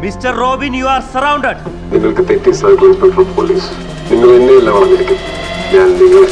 Mr. Robin, you are surrounded. നിങ്ങൾക്ക് തെറ്റി circle inspector police. നിങ്ങൾ എന്നെയല്ല വളർന്നിരിക്കും, ഞാൻ നിങ്ങളെ.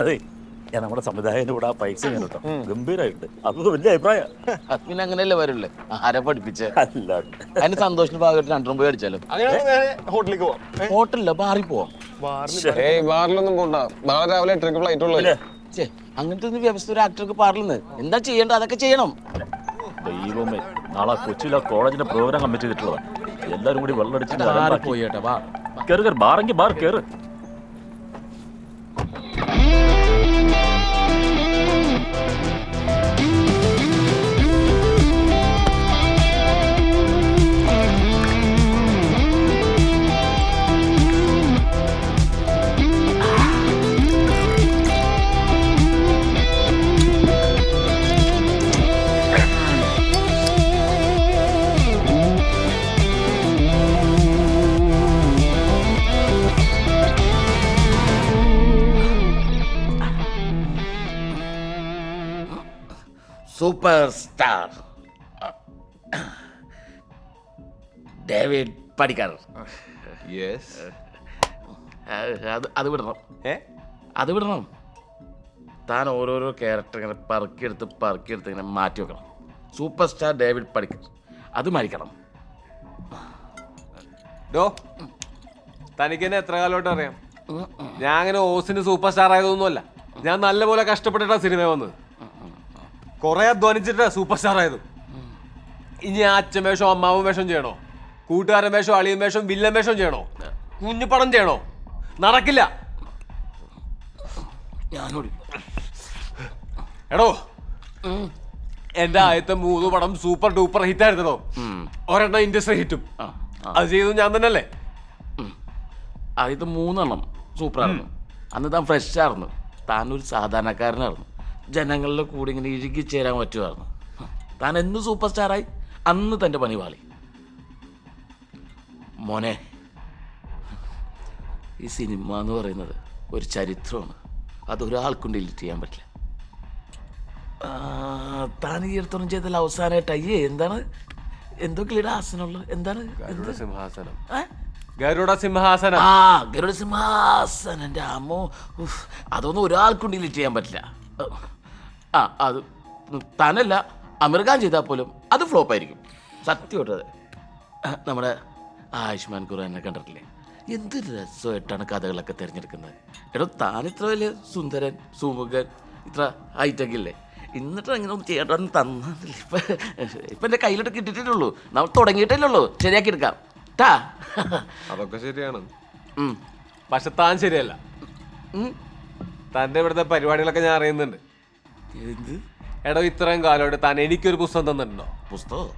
അതെ ഞാൻ നമ്മുടെ സംവിധായകന്റെ കൂടെ ആ പൈസ കേട്ടോ ഗംഭീരമായിട്ട് അത് വലിയ അഭിപ്രായം. പിന്നെ അങ്ങനെയല്ലേ വരുള്ളേ ആരെ പഠിപ്പിച്ച അല്ല അതിന് സന്തോഷത്തിന്റെ ഭാഗമായിട്ട് 2 പോയി അടിച്ചാലോ. ഹോട്ടലിലേക്ക് പോവാം. ഹോട്ടലില്ല ബാറിൽ പോവാം. ബാറിലൊന്നും പോണ്ട, നാളെ രാവിലെ 8 ഫ്ലൈറ്റ് ഉള്ളൂ. അങ്ങനത്തെ ഒരു വ്യവസ്ഥ ഒരു ആക്ടർക്ക് പാടില്ലെന്ന് എന്താ ചെയ്യേണ്ടത് അതൊക്കെ ചെയ്യണം. ദൈവമേ, നാളെ കൊച്ചിയിലെ കോളേജിന്റെ പ്രോഗ്രാം കമ്മിറ്റ് ചെയ്തിട്ടുള്ളതാണ്. എല്ലാരും കൂടി വെള്ളമടിച്ചിട്ട് പോയി കേട്ടോ. വാ കയറി കയറി ബാറെങ്കിൽ ബാർ കയറ്. Super star David Padikkal. അത് വിടണം, അത് വിടണം. താൻ ഓരോരോ ക്യാരക്ടർ ഇങ്ങനെ പറക്കിയെടുത്ത് ഇങ്ങനെ മാറ്റി വെക്കണം. സൂപ്പർ സ്റ്റാർ ഡേവിഡ് പടിക്കർ അത് മരിക്കണം. തനിക്ക് എന്നെ എത്ര കാലമായിട്ട് അറിയാം? ഞാൻ അങ്ങനെ ഓസിന് സൂപ്പർ സ്റ്റാർ ആയതൊന്നുമല്ല. ഞാൻ നല്ലപോലെ കഷ്ടപ്പെട്ടിട്ടാ സിനിമ വന്നത്, കുറെ അധ്വാനിച്ചിട്ടാ സൂപ്പർ സ്റ്റാർ ആയത്. ഇനി അച്ഛൻ വേഷം, അമ്മാവൻ വേഷം ചെയ്യണോ? കൂട്ടുകാരൻ വേഷം, അളിയൻ വേഷം, വില്ലൻ വേഷം ചെയ്യണോ? കുഞ്ഞുപടം ചെയ്യണോ? നടക്കില്ല. എടോ, എന്റെ ആദ്യത്തെ 3 പടം സൂപ്പർ ഡൂപ്പർ ഹിറ്റ് ആയിരുന്നോ? ഒരെണ്ണം ഇൻഡസ്ട്രി ഹിറ്റും. അത് ചെയ്തു ഞാൻ തന്നെയല്ലേ? ആദ്യത്തെ 3 സൂപ്പറായിരുന്നു. അന്ന് താൻ ഫ്രഷ് ആയിരുന്നു, താനൊരു സാധാരണക്കാരനായിരുന്നു. ജനങ്ങളുടെ കൂടെ ഇങ്ങനെ ഇഴുകിച്ചേരാൻ പറ്റുമായിരുന്നു. താൻ എന്ന് സൂപ്പർ സ്റ്റാറായി അന്ന് തൻ്റെ പണി പാളി. മോനെ, ഈ സിനിമ എന്ന് പറയുന്നത് ഒരു ചരിത്രമാണ്, അതൊരാൾക്കും ഡിലീറ്റ് ചെയ്യാൻ പറ്റില്ല. താൻ ഈ അടുത്തൊന്നും ചെയ്തല്ല അവസാനമായിട്ട് അയ്യേ എന്താണ് എന്തൊക്കെയാണ് ആസനമുള്ളത്? എന്താണ് സിംഹാസനം? ഗരുഡ സിംഹാസനം. ആ ഗരുഡ സിംഹാസനം. എൻ്റെ അമ്മോ, അതൊന്നും ഒരാൾക്കും ഡിലീറ്റ് ചെയ്യാൻ പറ്റില്ല. അത് താനല്ല അമീർ ഖാൻ ചെയ്താൽ പോലും അത് ഫ്ലോപ്പായിരിക്കും. സത്യമായിട്ടത്. നമ്മുടെ ആയുഷ്മാൻ ഖുറാനെ കണ്ടിട്ടില്ലേ? എന്ത് രസമായിട്ടാണ് കഥകളൊക്കെ തിരഞ്ഞെടുക്കുന്നത്. എടോ, താൻ ഇത്ര വലിയ സുന്ദരൻ, സുമുഖൻ, ഇത്ര ഹൈറ്റൊക്കെ ഇല്ലേ, എന്നിട്ട് അങ്ങനെ ഒന്നും ചെയ്യേണ്ടത് തന്നില്ല. ഇപ്പം എൻ്റെ കയ്യിലോട്ട് കിട്ടിയിട്ടുള്ളൂ, നമ്മൾ തുടങ്ങിയിട്ടല്ലേ ഉള്ളൂ. ശരിയാക്കി എടുക്കാം ട്ടാ. അതൊക്കെ ശരിയാണ്, പക്ഷെ താൻ ശരിയല്ല. തൻ്റെ ഇവിടുത്തെ പരിപാടികളൊക്കെ ഞാൻ അറിയുന്നുണ്ട്. എന്ത് എടോ, ഇത്രയും കാലമായിട്ട് താൻ എനിക്കൊരു പുസ്തകം തന്നിട്ടുണ്ടോ? പുസ്തകം?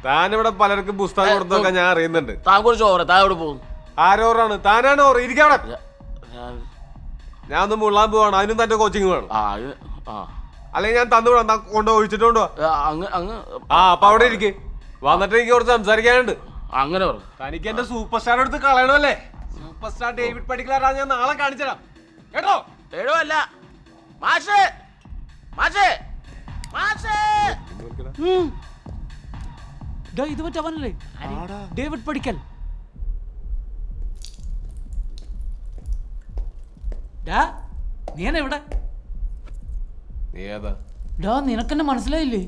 താനിവിടെ പലർക്കും പുസ്തകം കൊടുത്തൊക്കെ ഞാൻ അറിയുന്നുണ്ട്. താൻ കുറച്ച് ഓവറ. താൻ എവിടെ പോകും? ആരോറാണ്? താനാണ് ഓർ. ഇരിക്കവിടെ. ഞാൻ ഒന്ന് മുള്ളാൻ പോവാണ്, അതിനും തന്റെ കോച്ചിങ് വേണം. അല്ലെങ്കിൽ ഞാൻ തന്നു വിടാം, കൊണ്ടോ ഒഴിച്ചിട്ടുണ്ടോ? അപ്പൊ അവിടെ ഇരിക്കേ, വന്നിട്ട് എനിക്ക് കുറച്ച് സംസാരിക്കാനുണ്ട്. അങ്ങനെ പറ. തനിക്ക് എന്റെ സൂപ്പർ സ്റ്റാർ എടുത്ത് കളയണമല്ലേ? സൂപ്പർ സ്റ്റാർ ഡേവിഡ് പടിക്കലാ ഞാൻ നാളെ കാണിച്ചുതരാം കേട്ടോ. ഏഴോ അല്ല മാഷേ, മാഷേ, മാഷേ. ഇത് മറ്റവനല്ലേ, ഡേവിഡ് പടിക്കൽ. നീ എവിടെ? നിനക്കെന്നെ മനസ്സിലായില്ലേ?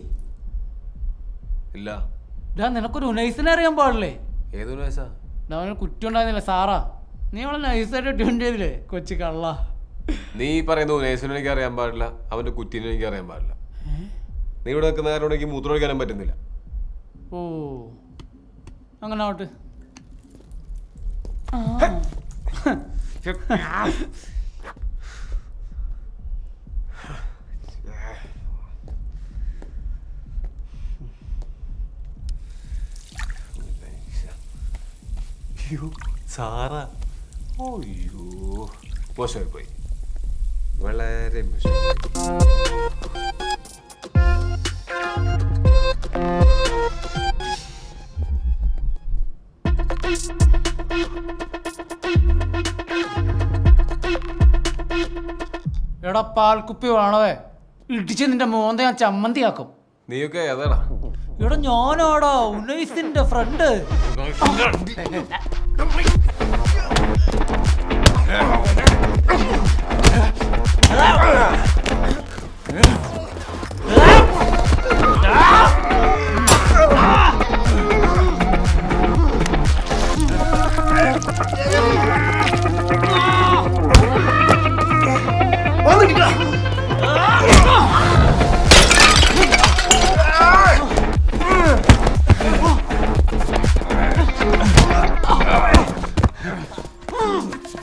ഇല്ല. നിനക്കൊരു ഉനൈസിനെ അറിയാൻ പാടില്ലേ? ഏത് ഉനൈസാ? അവന് കുറ്റം ഉണ്ടായിരുന്നില്ല സാറാ, നീ അവളെ നൈസായിട്ട് ട്യൂൺ ചെയ്തില്ലേ കൊച്ചു കള്ള. നീ പറയുന്ന ഉനൈസിനെ എനിക്ക് അറിയാൻ പാടില്ല, അവന്റെ കുറ്റീനെ എനിക്ക് അറിയാൻ പാടില്ല. നീ ഇവിടെ നിൽക്കുന്ന കാരണം എനിക്ക് മൂത്രമൊഴിക്കാനും പറ്റുന്നില്ല. ഓ അങ്ങനെ ആവട്ടെ. അയ്യോ സാറാ അയ്യോ മോശമായി പോയി വളരെ മോശം എടാ പാൽക്കുപ്പി വേണവേ ഇടിച്ച് നിന്റെ മോന്ത ഞാൻ ചമ്മന്തിയാക്കും. നീയൊക്കെ ഏതാടാ? എടാ ഞാനാടാ ഉനൈസിന്റെ ഫ്രണ്ട്.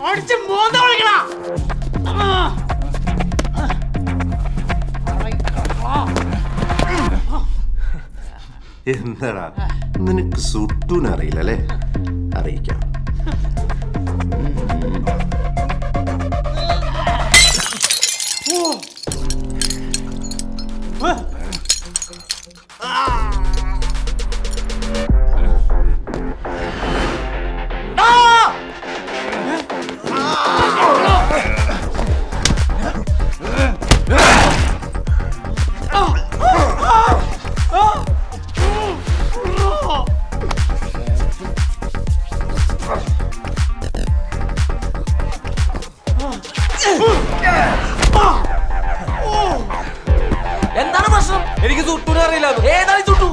അടിച്ച് മോന്ത വിളിക്കടാ. എന്താടാ നിനക്ക് സുട്ടൂനറിയില്ല അല്ലേ? അറിയിക്കാം. എന്താണ് പ്രശ്നം? എനിക്ക് സുട്ടൂനെ അറിയില്ല. ഏതാണ് ചുട്ടു?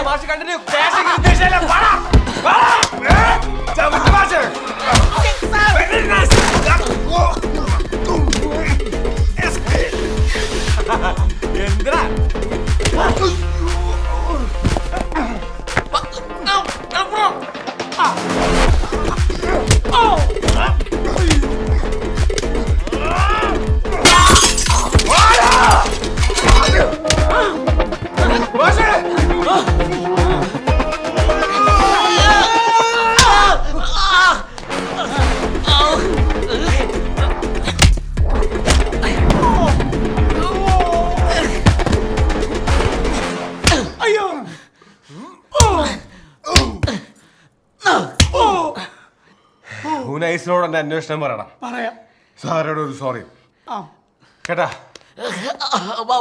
മാഷ് കണ്ടിന്യൂ. എന്തിനാ ഉനൈസിനോട് എന്റെ അന്വേഷണം പറയണം. പറയാം. സാറോട് ഒരു സോറി കേട്ടാ. വാ